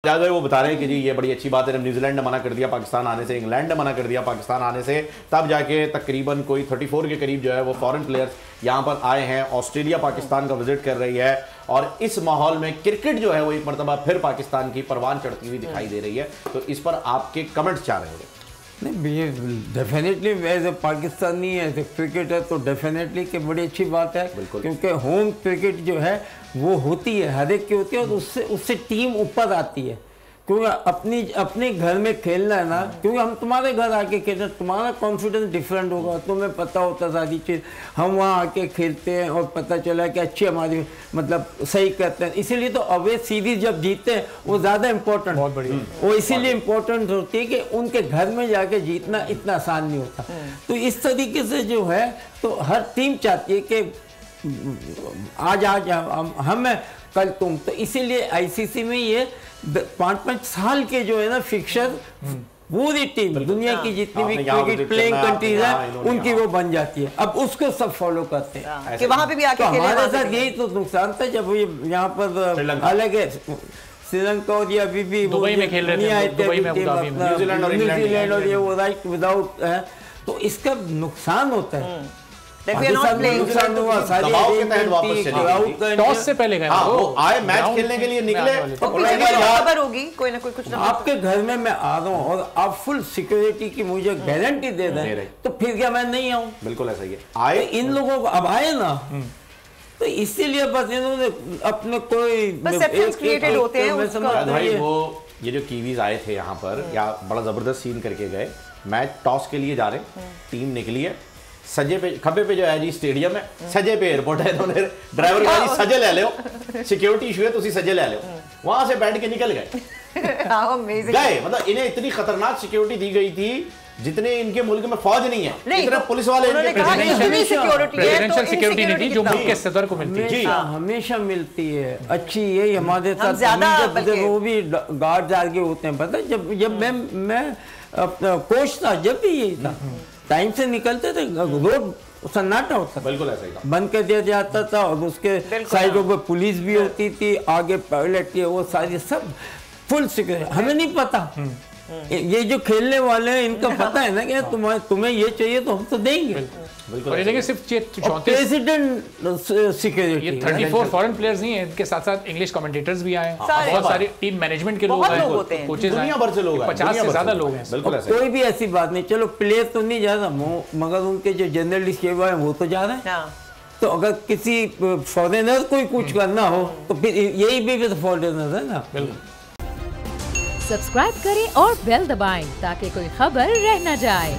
जाकर वो बता रहे हैं कि जी ये बड़ी अच्छी बात है, न्यूजीलैंड ने मना कर दिया पाकिस्तान आने से, इंग्लैंड ने मना कर दिया पाकिस्तान आने से, तब जाके तकरीबन कोई 34 के करीब जो है वो फॉरेन प्लेयर्स यहाँ पर आए हैं। ऑस्ट्रेलिया पाकिस्तान का विजिट कर रही है और इस माहौल में क्रिकेट जो है वो एक मरतबा फिर पाकिस्तान की परवान चढ़ती हुई दिखाई दे रही है। तो इस पर आपके कमेंट्स क्या रहे होंगे? नहीं, definitely as a Pakistani as a cricketer तो डेफिनेटली कि बड़ी अच्छी बात है, क्योंकि होम क्रिकेट जो है वो होती है, हर एक की होती है और उससे टीम ऊपर आती है। क्योंकि अपने घर में खेलना है ना, क्योंकि हम तुम्हारे घर आके खेलते हैं, तुम्हारा कॉन्फिडेंस डिफरेंट होगा, तुम्हें पता होता सारी चीज़, हम वहाँ आके खेलते हैं और पता चला कि अच्छी हमारी मतलब सही करते हैं। इसीलिए तो अवे सीरीज जब जीतते हैं वो ज़्यादा इम्पोर्टेंट, बहुत बढ़िया, वो इसीलिए इम्पोर्टेंट होती है कि उनके घर में जाके जीतना इतना आसान नहीं होता। तो इस तरीके से जो है तो हर टीम चाहती है कि आज हम कल तुम, तो इसीलिए आईसीसी में ये 5-5 साल के जो है ना फिक्सर पूरी टीम दुनिया की जितनी भी क्रिकेट प्लेइंग कंट्रीज है उनकी वो बन जाती है। अब उसको सब फॉलो करते हैं कि वहां पे भी आके तो हमारे साथ यही तो नुकसान था जब ये यहाँ पर अलग है श्रीलंका और ये अभी भी दुबई में खेल रहे थे, न्यूजीलैंड और ये वो राइट विदाउट है, तो इसका नुकसान होता है। टॉस से पहले गए वो आए मैच खेलने के लिए निकले, खबर होगी कोई ना कोई कुछ ना आपके घर में मैं आ रहा हूँ और आप फुल सिक्योरिटी की मुझे गारंटी दे दें तो फिर क्या मैं नहीं आऊँ? बिल्कुल ऐसा ही है। आए इन लोगों को अब आए ना, तो इसीलिए बस इन्होंने अपने कोई क्रिएटेड होते हैं। भाई वो ये जो कीवीज आए थे यहाँ पर या बड़ा जबरदस्त सीन करके गए, मैच टॉस के लिए जा रहे, टीम निकली है, सजे पे खब्बे पे जो है जी स्टेडियम है, सजे पे एयरपोर्ट है, इन्होंने ड्राइवर का जी सजे ले लो, सिक्योरिटी इशू है तो उसी सजे ले लो, वहां से बैठ के निकल गए गए। मतलब इन्हें इतनी खतरनाक सिक्योरिटी दी गई थी जितने इनके मुल्क में फौज नहीं है, इतने पुलिस वाले प्रेसिडेंशियल सिक्योरिटी नहीं थी जो मुल्क के सदर को मिलती है, हमेशा मिलती है अच्छी। यही हमारे साथ वो भी गार्ड आगे होते हैं, पता है जब मैं अपना कोच था जब भी यही था, टाइम से निकलते थे, रोड सन्नाटा होता था, बिल्कुल ऐसा ही था, बंद कर दिया जाता था और उसके साइडों पे पुलिस भी होती थी, आगे पायलट की वो सारी सब फुल सिक्योरिटी। हमें नहीं पता, ये जो खेलने वाले हैं इनका पता है ना कि तुम्हें ये चाहिए तो हम तो देंगे। और ये सिर्फ प्रेसिडेंट सिक्योरिटी, ये 34 फॉरेन प्लेयर्स नहीं है, इनके साथ साथ इंग्लिश कमेंटेटर्स भी आए, बहुत सारे टीम मैनेजमेंट के लोग आए, कोचेस आए, दुनिया भर से लोग आए, 50 से ज्यादा लोग हैं। कोई भी ऐसी बात नहीं, चलो प्लेयर तो नहीं जा रहा, मगर उनके जो जर्नलिस्ट के हैं वो तो जा रहे हैं। तो अगर किसी फॉरेनर को कुछ करना हो तो फिर यही भी फॉरेनर है ना। सब्सक्राइब करें और बेल दबाएं ताकि कोई खबर रह न जाए।